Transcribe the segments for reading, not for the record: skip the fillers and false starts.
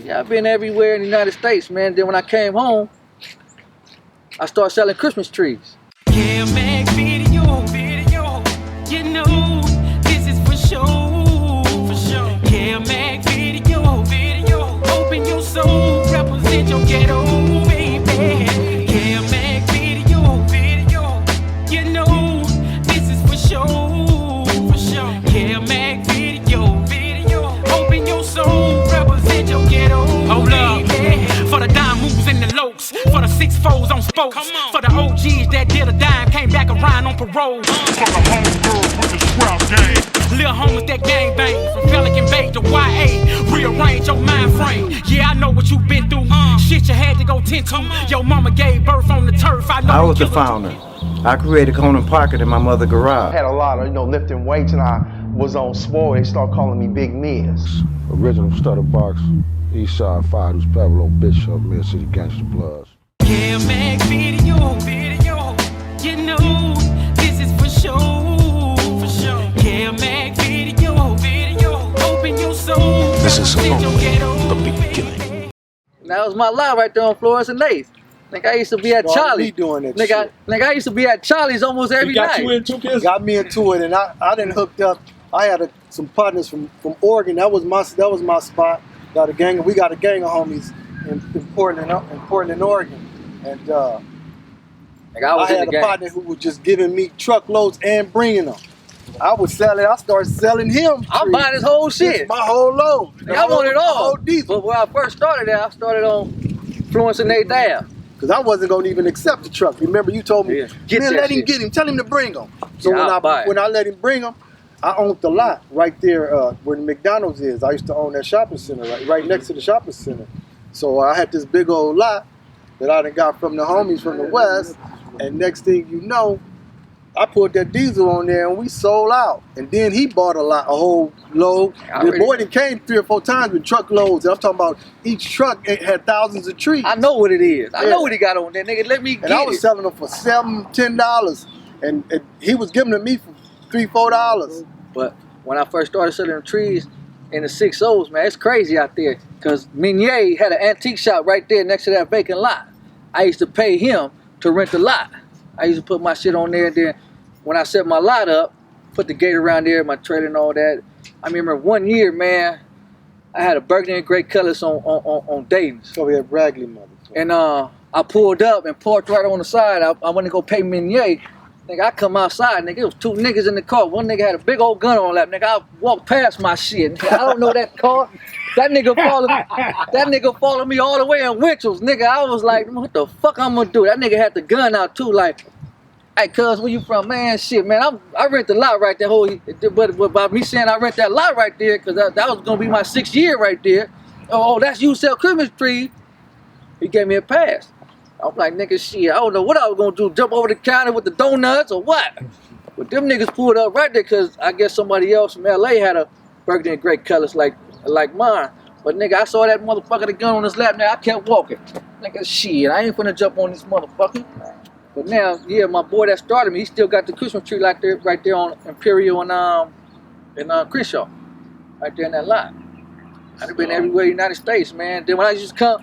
Yeah, I've been everywhere in the United States, man. Then when I came home, I started selling Christmas trees. Kev Mac video, you know this is for sure. Kev Mac video, open your soul, represent your ghetto, baby. Kev Mac video, you know this is for sure. Kev Mac video, open your soul, represent your ghetto, baby. For the dime moves and the lokes, for the 6-4s on spokes, for the OGs that did a dime, came back around on parole. For the homegirls with the scrap game, little homies that gang bang, from Pelican Bay to YA, rearrange your mind frame. Yeah, I know what you've been through. Shit, you had to go tend to. Your mama gave birth on the turf. I was the founder. I created Conan Pocket in my mother's garage. I had a lot of, lifting weights, and I was on swole. They started calling me Big Miz. Original Stutter Box, Eastside Fire, who's Pebble on Bishop, Mid City Gangsta Bloods. Kev Mac video, you know this is for sure. Kev Mac video, open your soul. This is only the beginning. That was my lot right there on Florence and 8th. Nigga, I used to be at Charlie's. Doing that nigga, I used to be at Charlie's almost every night. Got you into this? Got me into it, and I done hooked up. I had some partners from Oregon. That was my spot. Got a gang. We got a gang of homies in Portland, Oregon, and I had a partner who was just giving me truckloads and bringing them. I would sell it. I started selling him. I'm buying his whole shit. My whole load. I want it all. Diesel. But when I first started there, I started on Florence and 8th Ave. Because I wasn't going to even accept the truck. Remember, you told me, man, let him get him. Tell him to bring them. So when I let him bring them, I owned the lot right there where the McDonald's is. I used to own that shopping center right next to the shopping center. So I had this big old lot that I done got from the homies from the West. And next thing you know, I put that diesel on there and we sold out. And then he bought a whole load. The boy that came 3 or 4 times with truckloads. I'm talking about each truck had thousands of trees. I know what it is. I know what he got on there, nigga. Let me get it. And I was selling them for $7, $10. And he was giving them to me for $3, $4. But when I first started selling them trees in the 6-0s, man, it's crazy out there. Because Mignier had an antique shop right there next to that vacant lot. I used to pay him to rent the lot. I used to put my shit on there, and then when I set my lot up, put the gate around there, my trailer and all that. I remember one year, man, I had a burgundy and gray colors on Dayton's. So we had Ragley mother. And I pulled up and parked right on the side. I went to go pay Mignier. Nigga, I come outside, nigga, it was 2 niggas in the car. One nigga had a big old gun on lap. Nigga, I walked past my shit. Nigga, I don't know that car. That nigga followed me all the way in Winchell's. Nigga, I was like, what the fuck I'm gonna do? That nigga had the gun out too, like, hey, cuz, where you from? Man, shit, man, I rent the lot right there. But by me saying I rent that lot right there, because that was going to be my 6th year right there. Oh, that's you sell Christmas trees. He gave me a pass. I'm like, nigga, shit, I don't know what I was going to do, jump over the counter with the donuts or what. But them niggas pulled up right there because I guess somebody else from LA had a burgundy and gray colors like mine. But nigga, I saw that motherfucker, the gun on his lap, now I kept walking. Nigga, shit, I ain't finna jump on this motherfucker. But now, yeah, my boy that started me, he still got the Christmas tree right there on Imperial and Crenshaw, right there in that lot. I've been everywhere in the United States, man. Then when I used to come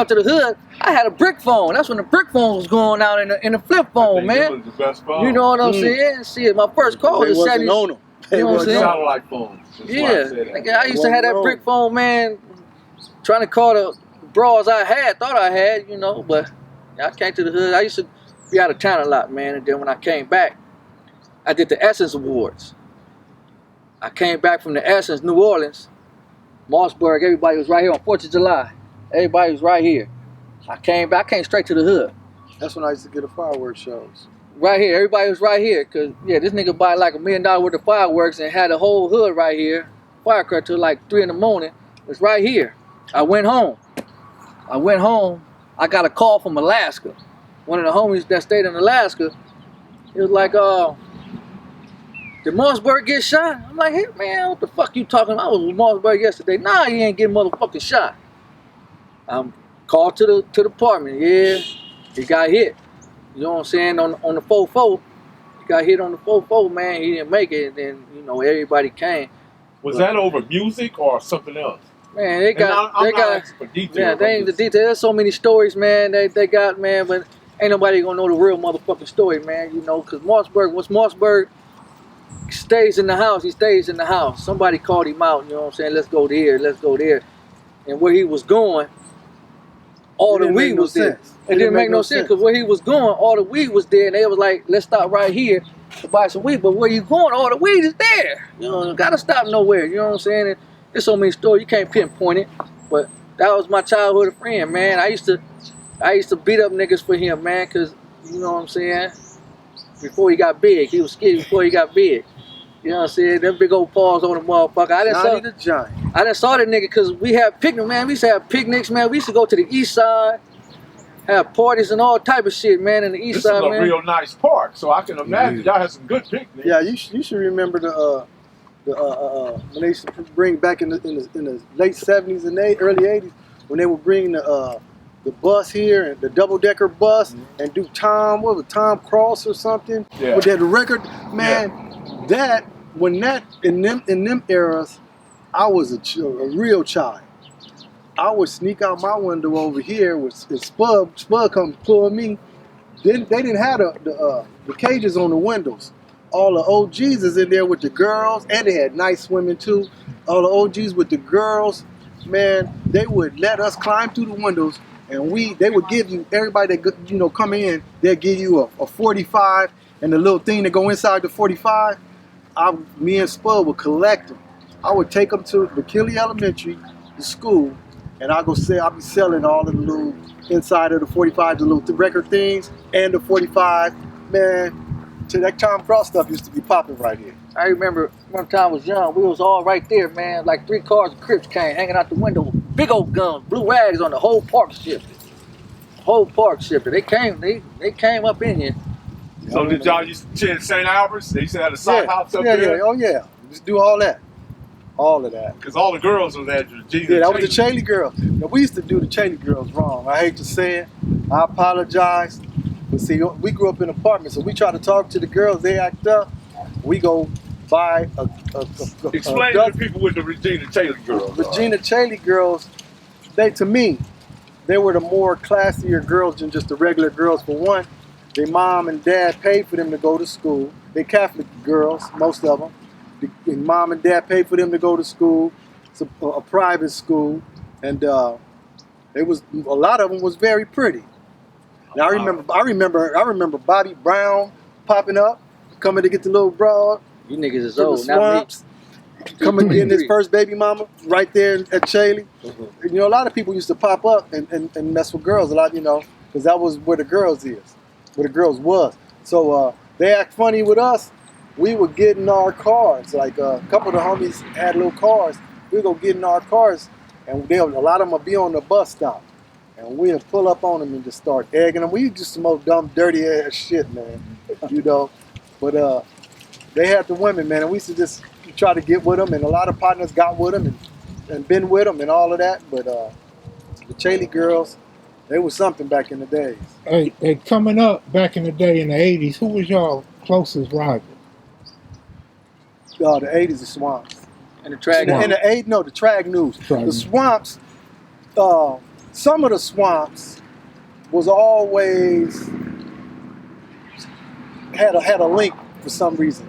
to the hood, I had a brick phone. That's when the brick phone was going out in the flip phone, man. Was the best phone. You know what I'm saying? Shit, my first call was a 70. You know what I'm saying? Satellite phones. Yeah, nigga, I used to have that brick phone, man. Trying to call the bras thought I had, you know, but I came to the hood. I used to be out of town a lot, man, and then when I came back, I did the Essence Awards. I came back from the Essence, New Orleans, Mossburg, everybody was right here on 4th of July. Everybody was right here. I came back, I came straight to the hood. That's when I used to get the fireworks shows. Right here, everybody was right here, because, yeah, this nigga bought like $1 million worth of fireworks and had the whole hood right here. Firecracker till like 3 in the morning. It's right here. I went home. I got a call from Alaska. One of the homies that stayed in Alaska, he was like, did Mossberg get shot? I'm like, hey man, what the fuck you talking about? I was with Mossberg yesterday. Nah, he ain't getting motherfucking shot. Called to the department. Yeah, he got hit. You know what I'm saying? On the 4-4. He got hit on the 4-4, man. He didn't make it. And then, you know, everybody came. Was that over music or something else? Man, they got, Yeah, they ain't the detail. There's so many stories, man. They got, man, but ain't nobody gonna know the real motherfucking story, man. You know, cause once Mossberg stays in the house, he stays in the house. Somebody called him out. You know what I'm saying? Let's go there. Let's go there. And where he was going, all the weed was there. It didn't make no sense because where he was going, all the weed was there, and they was like, let's stop right here to buy some weed. But where you going, all the weed is there. You know, gotta stop nowhere. You know what I'm saying? And there's so many stories you can't pinpoint it. But that was my childhood friend, man. I used to beat up niggas for him, man, because you know what I'm saying. Before he got big, he was skinny before he got big. You know what I'm saying? Them big old paws on the motherfucker. I done saw that nigga because we had picnics, man. We used to have picnics, man. We used to go to the east side, have parties and all type of shit, man, in the east side, man. This is a real nice park, so I can imagine y'all had some good picnics. Yeah, you should remember when they used to bring back in the late 70s and early 80s when they would bring the bus here and the double-decker bus and do Tom Cross or something with that record, man. That in them eras, I was a real child. I would sneak out my window over here with Spud come pull me. Then they didn't have the cages on the windows. All the OGs is in there with the girls, and they had nice women too. All the OGs with the girls, man, they would let us climb through the windows, and they would give you, everybody that come in, they'll give you a 45 and the little thing that go inside the 45. Me and Spud would collect them. I would take them to McKinley Elementary, the school, and I'll be selling all of the little inside of the 45, the little record things, and the 45, man. To that Tom Cross stuff used to be popping right here. I remember one time I was young, we was all right there, man. Like 3 cars of Crips came hanging out the window, big old guns, blue rags on the whole park shifted. They came up in here. So did y'all used to chill St. Albert's? They used to have a side house up there? Yeah, oh yeah. Just do all that. All of that. Because all the girls was at Regina. Yeah, that was the Cheney girls. Now, we used to do the Cheney girls wrong. I hate to say it. I apologize. But see, we grew up in apartments, so we try to talk to the girls. They act up. We go buy Explain to the people with the Regina Cheney girls. Regina Cheney girls, to me, they were the more classier girls than just the regular girls. For one, their mom and dad paid for them to go to school. They Catholic girls, most of them. Their mom and dad paid for them to go to school. It's a private school, and a lot of them was very pretty. Now I remember Bobby Brown popping up, coming to get the little broad. You niggas is old, Swamps, coming getting his first baby mama right there at Chaley. You know, a lot of people used to pop up and mess with girls a lot, because that was where the girls was. So they act funny with us. We would get in our cars. Like a couple of the homies had little cars. We go get in our cars, and a lot of them would be on the bus stop. And we'll pull up on them and just start egging them. We just the most dumb, dirty ass shit, man. But they had the women, man, and we used to just try to get with them. And a lot of partners got with them and been with them and all of that. But the Chaley girls, they was something back in the days. Hey, coming up back in the day in the 80s, who was y'all closest rival? The 80s, the Swamps. And the Trag News. The Trag News. The Swamps. Some of the Swamps was always had a link for some reason.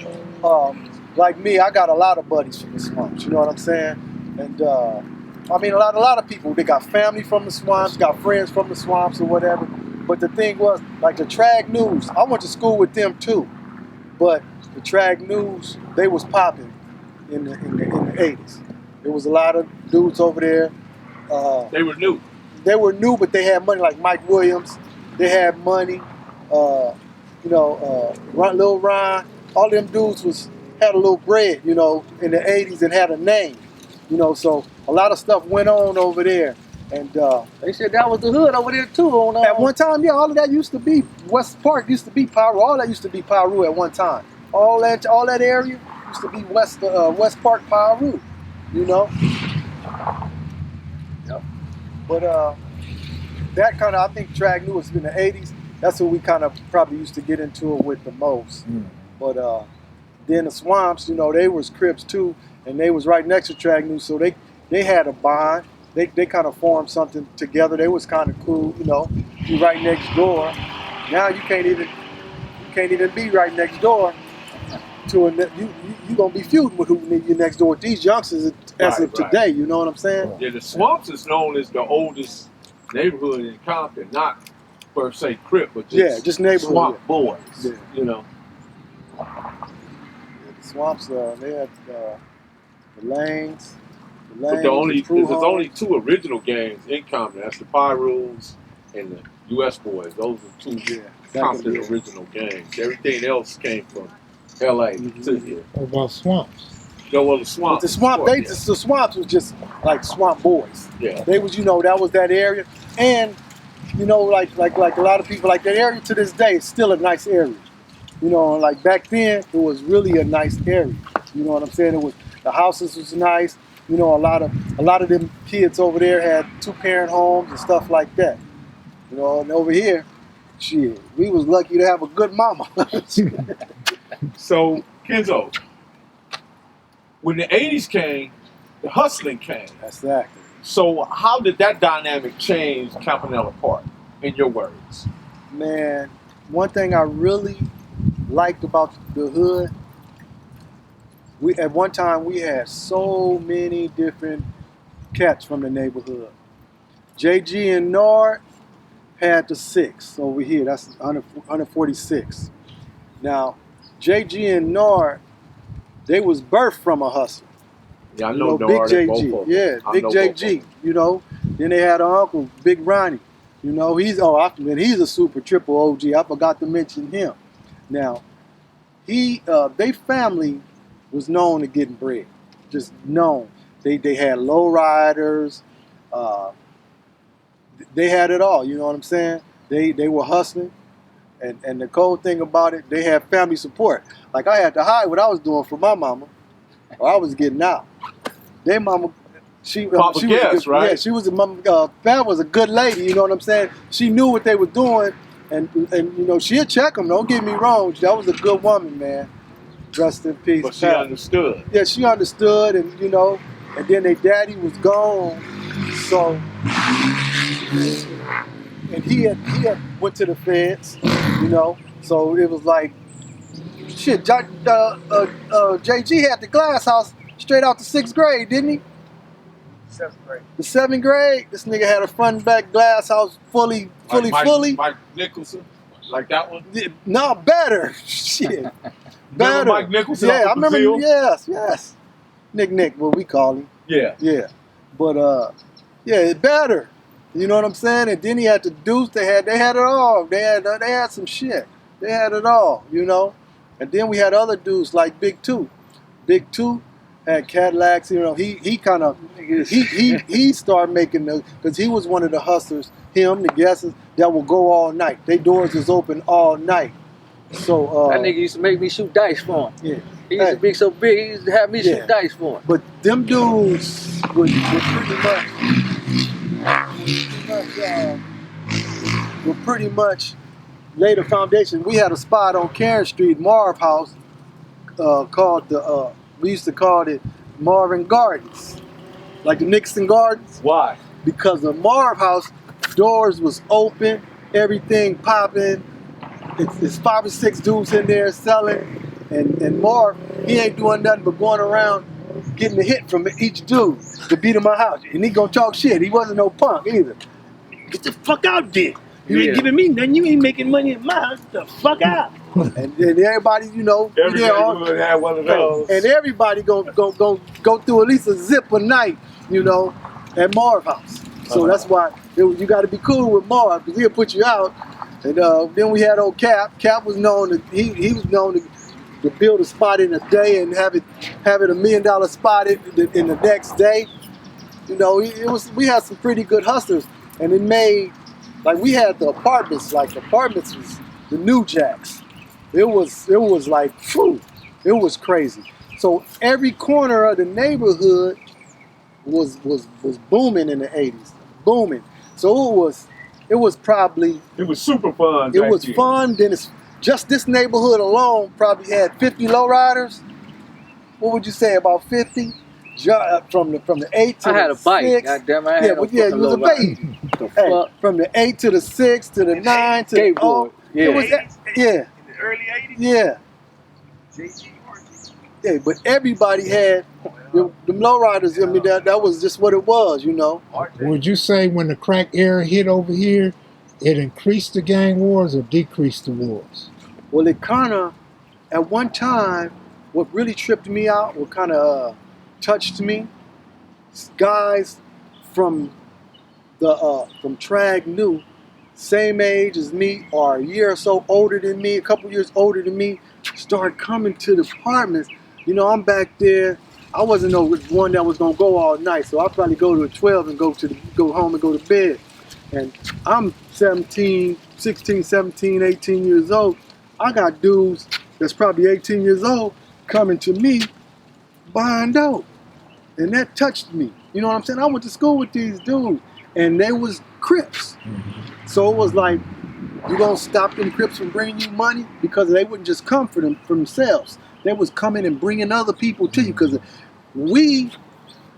Like me, I got a lot of buddies from the Swamps. You know what I'm saying? And a lot of people. They got family from the Swamps, got friends from the Swamps or whatever. But the thing was, like the Trag News, I went to school with them too. But the Trag News, they was popping in the 80s. There was a lot of dudes over there. They were new. They were new, but they had money, like Mike Williams. They had money. Lil Ron. All them dudes had a little bread, in the 80s and had a name. So a lot of stuff went on over there. And they said that was the hood over there too. At one time, yeah, all of that used to be West Park. Used to be Piru. All that used to be Piru at one time. All that area used to be West Park, Piru. Yep. But that kind of, I think Trag News was in the 80s. That's what we kind of probably used to get into it with the most. But then the Swamps, they was Crips too, and they was right next to Trag News, so they they had a bond. They kind of formed something together. They was kind of cool, you know. You right next door. Now you can't even be right next door to a you gonna be feuding with who you next door. These youngsters as of today, you know what I'm saying? Yeah, the Swamps is known as the oldest neighborhood in Compton, not per se Crip, but just neighborhood. Swamp boys, you know. Yeah, the Swamps, they had the Lanes. But there's only 2 original gangs in Compton. That's the Pirus and the U.S. Boys. Those are 2 Compton original gangs. Everything else came from L.A. to here. What about Swamps? No, well, the Swamps. But the Swamps was just like Swamp Boys. Yeah. They was, that was that area. And, like a lot of people, like that area to this day is still a nice area. Like back then, it was really a nice area. You know what I'm saying? The houses was nice. A lot of them kids over there had 2-parent homes and stuff like that. And over here, shit, we was lucky to have a good mama. So, Kenzo, when the 80s came, the hustling came. Exactly. So how did that dynamic change Campanella Park, in your words? Man, one thing I really liked about the hood, at one time we had so many different cats from the neighborhood. JG and Nord had the 6 over here. That's 146. Now, JG and Nord, they was birthed from a hustle. Yeah, I know Big Nord. JG. Yeah, Big JG. Then they had an uncle, Big Ronnie. He's a super triple OG. I forgot to mention him. Now, they family was known to getting bread, just known. They had low riders, they had it all. You know what I'm saying? They were hustling, and the cool thing about it, they had family support. Like I had to hide what I was doing for my mama, or I was getting out. Their mama, she was right? Yeah, she was a mama. Fab was a good lady. You know what I'm saying? She knew what they were doing, and she'd check them. Don't get me wrong. That was a good woman, man. Rest in peace. But she understood. Yeah, she understood, and and then their daddy was gone, so and he had went to the feds, so it was like shit. JG had the glass house straight out the 6th grade, didn't he? 7th grade. The 7th grade, this nigga had a front and back glass house fully. Mike Nicholson, like that one? No, better. Shit. Better. Mike Nicholson? Yeah, I remember. Yes. Nick, what we call him. Yeah. Yeah. But it's better. You know what I'm saying? And then he had the Deuce. They had it all. They had some shit. They had it all. And then we had other dudes like Big Two. Big Two had Cadillacs. He kind of he started making those because he was one of the hustlers. Him, the guesses that will go all night. Their doors was open all night. So that nigga used to make me shoot dice for him. Yeah. He used to be so big, he used to have me shoot dice for him. But them dudes were pretty much laid a foundation. We had a spot on Karen Street, Marv House, called we used to call it Marvin Gardens, like the Nixon Gardens. Why? Because the Marv House doors was open, everything popping. It's 5 or 6 dudes in there selling, and Marv, he ain't doing nothing but going around getting a hit from each dude to beat him my house. And he gonna talk shit. He wasn't no punk either. Get the fuck out there. You ain't giving me nothing. You ain't making money in my house. Get the fuck out. and everybody, everybody had one of those. And everybody go through at least a zip a night, at Marv House. So that's why you got to be cool with Marv because he'll put you out. And then we had old Cap. Cap was known to he was known to build a spot in a day and have it $1 million spot in the next day. We had some pretty good hustlers, and it made we had the apartments. Like apartments was the new jacks. It was like phew, it was crazy. So every corner of the neighborhood was booming in the 80s, booming. So it was super fun. It was fun. Then it's just this neighborhood alone probably had 50 lowriders. What would you say, about 50? from the 8 to I had the a bike. 6. Goddamn, I had Yeah, no but yeah, you was a baby. Hey, from the 8 to the 6 to the 9 to the skateboard. Yeah. It was, yeah. In the early 80s? Yeah. Yeah, but everybody had them lowriders. I mean, that was just what it was, you know. Would you say when the crack era hit over here, it increased the gang wars or decreased the wars? Well, it kind of, at one time, what really tripped me out, what kind of touched me, guys from Trag New, same age as me, or a year or so older than me, a couple years older than me, started coming to the apartments. You know, I'm back there. I wasn't no one that was gonna go all night, so I'd probably go to a 12 and go home and go to bed. And I'm 16, 17, 18 years old. I got dudes that's probably 18 years old coming to me buying dope. And that touched me. You know what I'm saying? I went to school with these dudes, and they was Crips. So it was like, you gonna stop them Crips from bringing you money? Because they wouldn't just come for themselves. They was coming and bringing other people to you. Because we,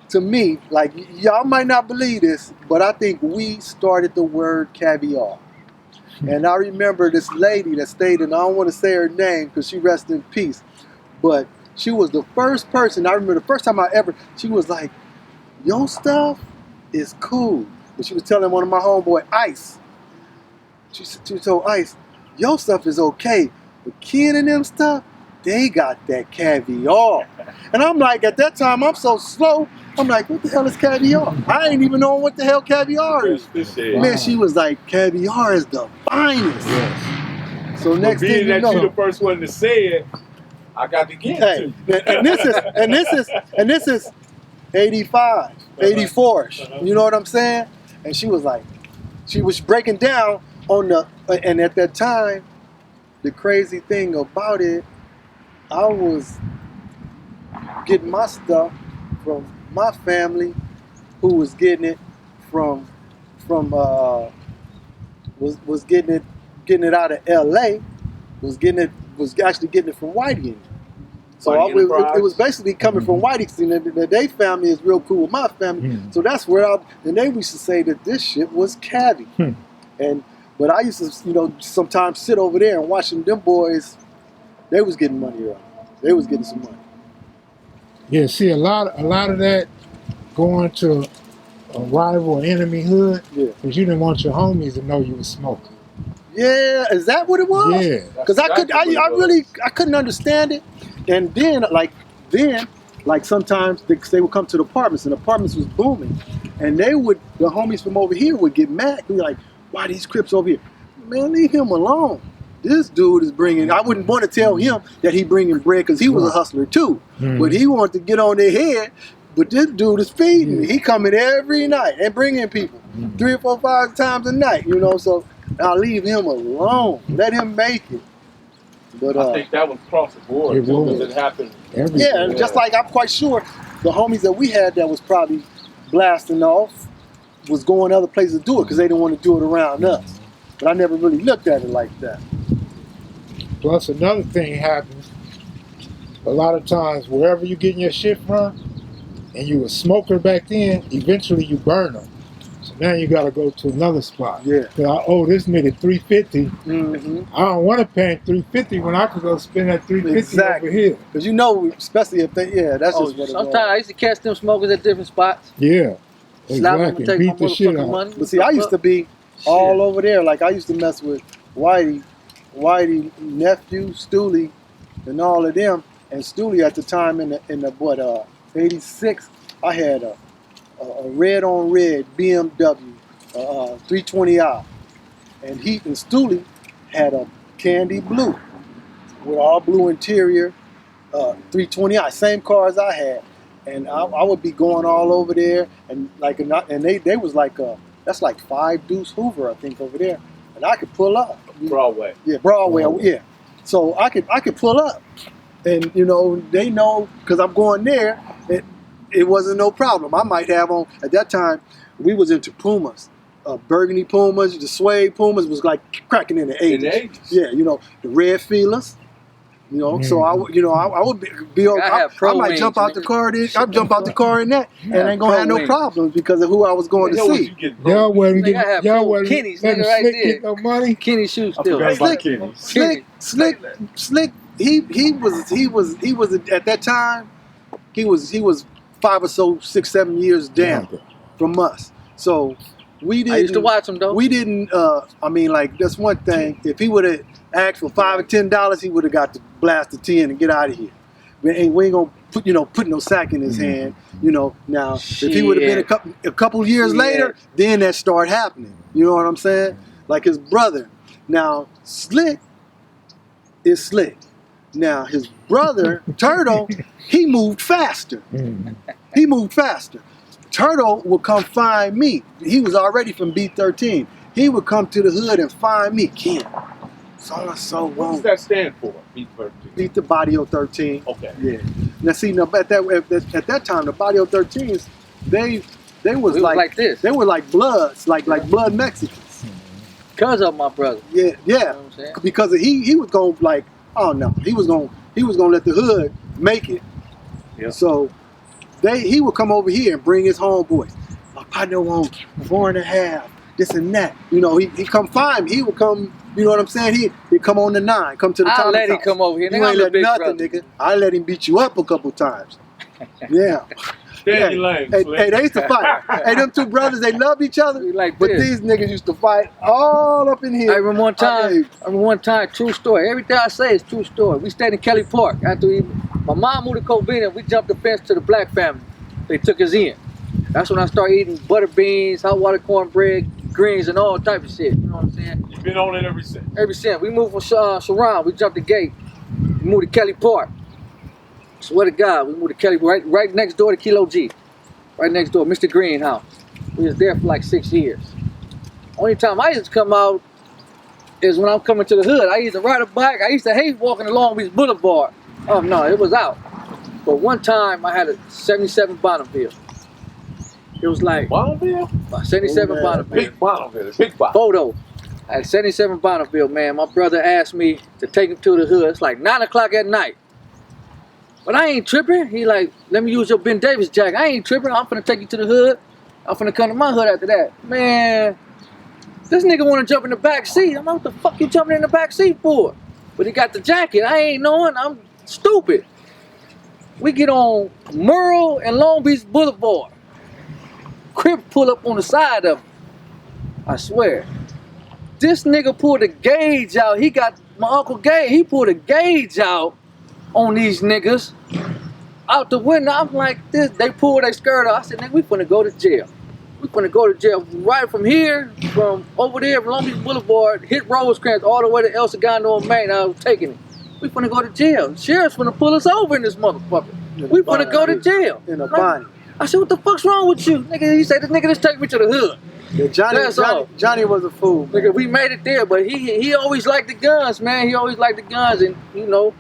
to me, like, y'all might not believe this, but I think we started the word caviar. And I remember this lady that stayed in, I don't want to say her name because she rested in peace, but she was the first person, I remember the first time she was like, your stuff is cool. And she was telling one of my homeboy, Ice, she told Ice, your stuff is okay, but Ken and them stuff, they got that caviar. And I'm like, at that time, I'm so slow, I'm like, what the hell is caviar? I ain't even know what the hell caviar is. Man, she was like, caviar is the finest. Yes. So next thing you know, you're the first one to say it, I got to get it. And this is 85, 84ish. You know what I'm saying? And she was like, she was breaking down on the, and at that time, the crazy thing about it, I was getting my stuff from my family, who was getting it was getting it out of LA, was actually getting it from Whitey. So it was basically coming from Whitey. Their family is real cool with my family. So that's where and they used to say that this shit was cavi. But I used to, you know, sometimes sit over there and watch them boys, they was getting money around. They was getting some money. Yeah, see, a lot of that going to a rival or enemy hood, because you didn't want your homies to know you was smoking. Yeah, is that what it was? Yeah. Because I couldn't understand it. And then sometimes they would come to the apartments, and the apartments was booming. And the homies from over here would get mad. They'd be like, why these Crips over here? Man, leave him alone. This dude is bringing, I wouldn't want to tell him that he bringing bread because he was a hustler too. But he wanted to get on their head. But this dude is feeding. He coming every night and bringing people 3 or 4, 5 times a night, you know. So I'll leave him alone. Let him make it. But I think that was across the board. It happened. Yeah, and just like I'm quite sure the homies that we had that was probably blasting off was going other places to do it because they didn't want to do it around us. But I never really looked at it like that. Plus another thing happens, a lot of times wherever you getting your shit from, and you a smoker back then, eventually you burn them. So now you gotta go to another spot. Yeah. Cause I owe this nigga $350. I don't want to pay $350 when I could go spend that $350 over here. Because you know, especially if they, that's just what it was. Sometimes I used to catch them smokers at different spots. Yeah. Slap them and take beat the shit out. money. But see, I used to be all over there. Like I used to mess with Whitey, nephew, Stooley, and all of them. And Stooley at the time in the 86, I had a red on red BMW 320i, and he and Stooley had a candy blue with all blue interior 320i, same car as I had. And I would be going all over there, and they was like that's like 5 Deuce Hoover, I think, over there, and I could pull up. Broadway. Yeah, Broadway. Yeah. So I could pull up, and you know they know because I'm going there. It wasn't no problem. I might have on at that time. We was into Pumas, burgundy Pumas, the suede Pumas was like cracking in the 80s. Yeah, you know the red feelers, You know, so I would be on. I might jump out the car. I'd jump out the car in that, and ain't gonna have no problems because of who I was going to see. Y'all wasn't getting, y'all wasn't Kenny's letting right Slick there. get no money. Kenny shoes still. Slick. He was at that time. He was 5 or so, 6, 7 years down from us. So we didn't. I used to watch him though. We didn't. I mean, like that's one thing. If he would have asked for $5 or $10, he would have got to blast the 10 and get out of here. We ain't gonna put no sack in his hand. You know. Now, if he would have been a couple years later, then that start happening. You know what I'm saying? Like his brother. Now, Slick is Slick. Now, his brother, Turtle, he moved faster. He moved faster. Turtle would come find me. He was already from B13. He would come to the hood and find me. Ken, so what does that stand for? B13. Beat the Barrio 13. Okay. Yeah. Now, see, at that time, the Barrio 13s, they was like this. They were like Bloods, like blood Mexicans. Because of my brother. Yeah. You know what I'm saying? Because he was going like, oh no, he was gonna let the hood make it. Yep. So he would come over here and bring his homeboys. My partner on 4.5, this and that. You know, he come find me. He would come. You know what I'm saying? He'd come on the 9, come to the top. I let him come over here. You ain't let nothing, nigga. I let him beat you up a couple times. Yeah. Stay in your lane, hey, they used to fight. Hey, them two brothers, they love each other. But these niggas used to fight all up in here. I remember one time, true story. Everything I say is true story. We stayed in Kelly Park. My mom moved to Covina. We jumped the fence to the black family. They took us in. That's when I started eating butter beans, hot water cornbread, greens, and all type of shit. You know what I'm saying? You've been on it ever since. Ever since. We moved from Sharon. We jumped the gate. We moved to Kelly Park. Swear to God, we moved to Kelly, right next door to Kilo G. Right next door, Mr. Green house. We was there for like 6 years. Only time I used to come out is when I'm coming to the hood. I used to ride a bike. I used to hate walking along Beach Boulevard. Oh no, it was out. But one time I had a 77 Bonneville. It was like Bonneville? 77 Bonneville. Big Bonneville, big Bonneville. Photo. I had 77 Bonneville, man. My brother asked me to take him to the hood. It's like 9 o'clock at night. But I ain't tripping. He like, let me use your Ben Davis jacket. I ain't tripping. I'm finna take you to the hood. I'm finna come to my hood after that. Man, this nigga wanna jump in the back seat. I'm like, what the fuck you jumping in the back seat for? But he got the jacket. I ain't knowing. I'm stupid. We get on Merle and Long Beach Boulevard. Crip pull up on the side of him. I swear. This nigga pulled a gauge out. He got my Uncle Gage. He pulled a gauge out on these niggas out the window. I'm like, this. They pulled their skirt off. I said, nigga, we finna go to jail. We finna go to jail right from here, from over there, from Long Beach Boulevard, hit Rosecrans all the way to El Segundo and Maine. I was taking it. We finna go to jail. Sheriff's finna pull us over in this motherfucker. We finna go to jail. In a body. I said, what the fuck's wrong with you? Nigga, he said, this nigga just take me to the hood. Yeah, Johnny was a fool. Man. Nigga, we made it there, but he always liked the guns, man. He always liked the guns, and you know,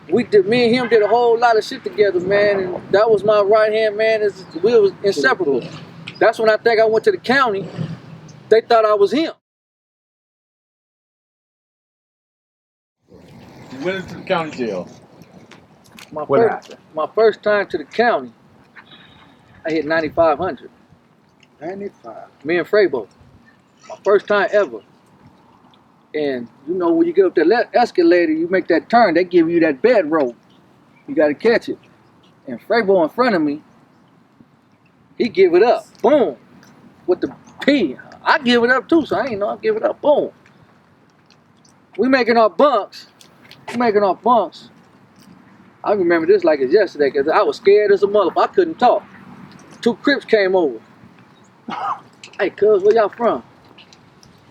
me and him did a whole lot of shit together, man. And that was my right hand man. We was inseparable. That's when I think I went to the county. They thought I was him. You went into the county jail. My first time to the county, I hit 9,500. 95. Me and Frabo. My first time ever. And you know, when you get up that escalator, you make that turn, they give you that bed rope. You gotta catch it. And Frabo in front of me, he give it up. Boom. With the P. I give it up too, so I ain't know I give it up. Boom. We making our bunks. I remember this like it's yesterday, because I was scared as a motherfucker. I couldn't talk. 2 Crips came over. Hey, cuz, where y'all from?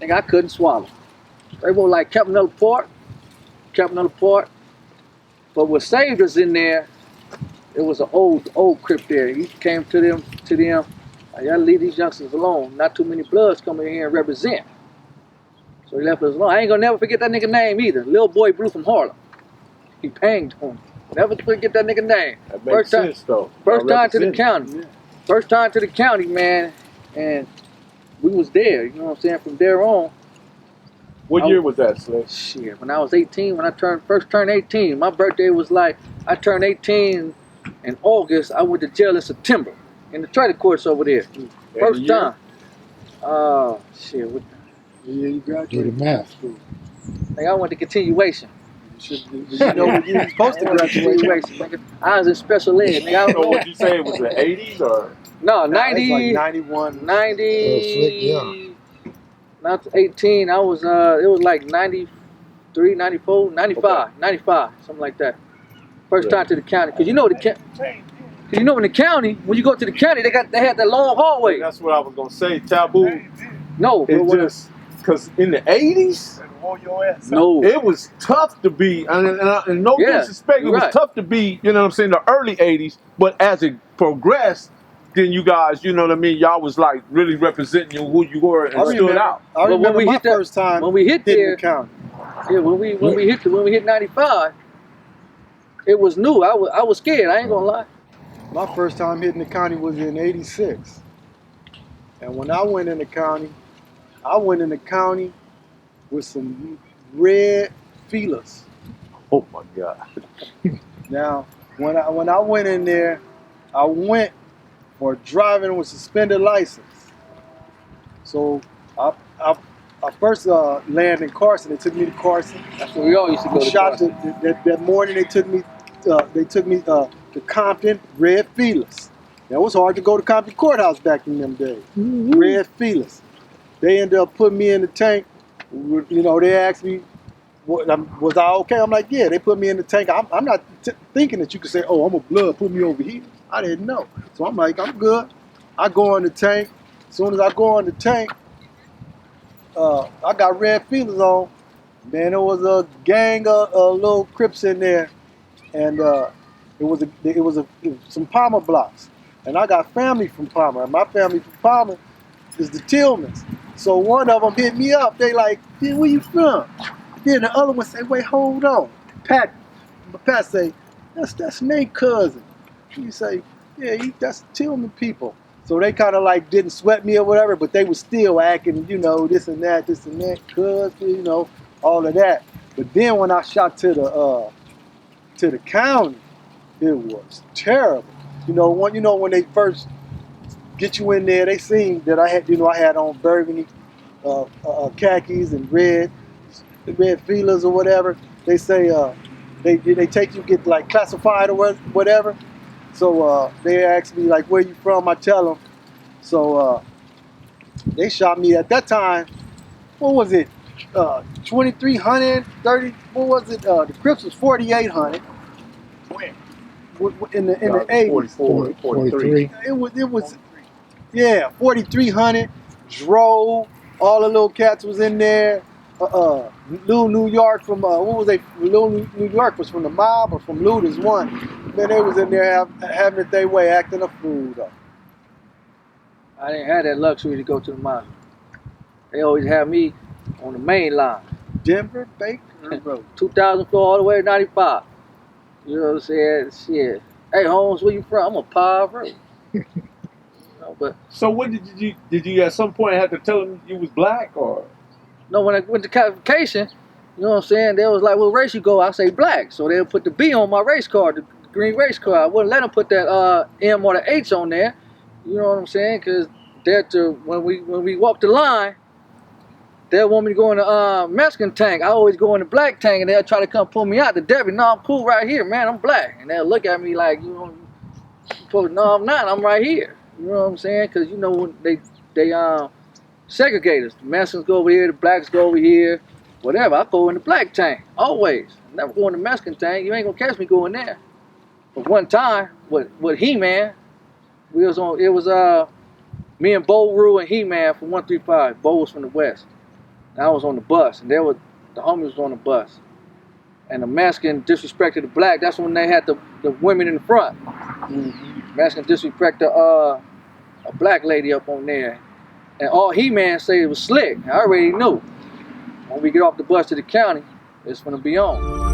Nigga, I couldn't swallow. They were like kept another part. But what saved us in there, it was an old Crip there. He came to them, I gotta leave these youngsters alone. Not too many bloods coming in here and represent. So he left us alone. I ain't gonna never forget that nigga name either. Little Boy Blue from Harlem. He panged him. Never forget that nigga name. That makes sense, though. First time to the county. Yeah. First time to the county, man. And we was there, you know what I'm saying? From there on, What year was that, Slick? Shit, when I was 18, when I first turned 18, my birthday was like, I turned 18 in August. I went to jail in September in the trailer courts over there. First time. Shit. What Yeah, you Do the graduated math. school. Like I went to continuation. You know when you were supposed to graduate. Continuation, nigga. I was in special ed, nigga. I don't So know. what you say? It was the 80s or? No, It's 90, like 91. 90, not 18. I was, it was like 93, 94, 95, Okay. 95, something like that. First time to the county. Because you know in the county, when you go to the county, they had that long hallway. That's what I was going to say. Taboo. No, It just, because in the 80s, no. it was tough to be, and no Yeah, disrespect, it you're was right. tough to be, you know what I'm saying, the early 80s, but as it progressed, then you guys, you know what I mean, y'all was like really representing who you were and stood out. I remember when we my hit that, first time when we hit hitting there, the county. yeah, when we hit 95, it was new. I was scared. I ain't gonna lie. My first time hitting the county was in '86, and when I went in the county with some red feelers. Oh my God. Now, when I went in there, I went for driving with suspended license. So I first landed in Carson. They took me to Carson. That's where we all used to go to. Shot that morning. They took me to Compton. Red feelers. That was hard to go to Compton courthouse back in them days. Red feelers. They ended up putting me in the tank. You know, they asked me, was I okay? I'm like, yeah. They put me in the tank. I'm not thinking that you could say, oh, I'm a blood, put me over here. I didn't know. So I'm like, I'm good. I go in the tank. As soon as I go in the tank, I got red feelers on. Man, there was a gang of little Crips in there, and it was some Palmer blocks. And I got family from Palmer. And my family from Palmer is the Tillmans. So one of them hit me up. They like, yeah, where you from? Then the other one say, wait, hold on. Pat say, that's Nate's cousin. He say, yeah, that's Tillman people. So they kind of like didn't sweat me or whatever, but they was still acting, you know, this and that, cuz, you know, all of that. But then when I shot to the county, it was terrible. You know, when they first get you in there, they seen that I had on burgundy khakis and red feelers or whatever. They say they take you, get like classified or whatever. So they asked me like, where you from? I tell them. So they shot me at that time. What was it? 2,300, 30. What was it? The Crips was 4,800. In the 80s. 43. It was yeah, 4,300. Dro, all the little cats was in there. Lou New York from what was they? Lou New York was from the mob or from Looters one. Man, they was in there having it their way, acting a fool though. I didn't have that luxury to go to the mosque. They always have me on the main line. Denver, Baker Road. 2000 floor all the way to 95. You know what I'm saying? Shit. Hey, Holmes, where you from? I'm a Piru. But so what did you at some point have to tell them you was black or? no, when I went to qualification, you know what I'm saying? They was like, what race you go? I say black. So they'll put the B on my race card, the green race card. I wouldn't let them put that M or the H on there. You know what I'm saying? Because when we walk the line, they'll want me to go in the Mexican tank. I always go in the black tank, and they'll try to come pull me out. The Debbie, no, I'm cool right here, man. I'm black. And they'll look at me like, you know, no, I'm not. I'm right here. You know what I'm saying? Because, you know, when they segregate us. The Mexicans go over here, the blacks go over here, whatever. I go in the black tank, always. Never go in the Mexican tank. You ain't going to catch me going there. But one time, with He-Man, it was me and Ru and He-Man from 135. Bo was from the West. And I was on the bus, and the homies was on the bus. And the Mexican disrespected the black. That's when they had the women in the front. Mm-hmm. Mexican disrespected a black lady up on there. And all He-Man said was slick. I already knew. When we get off the bus to the county, it's gonna be on.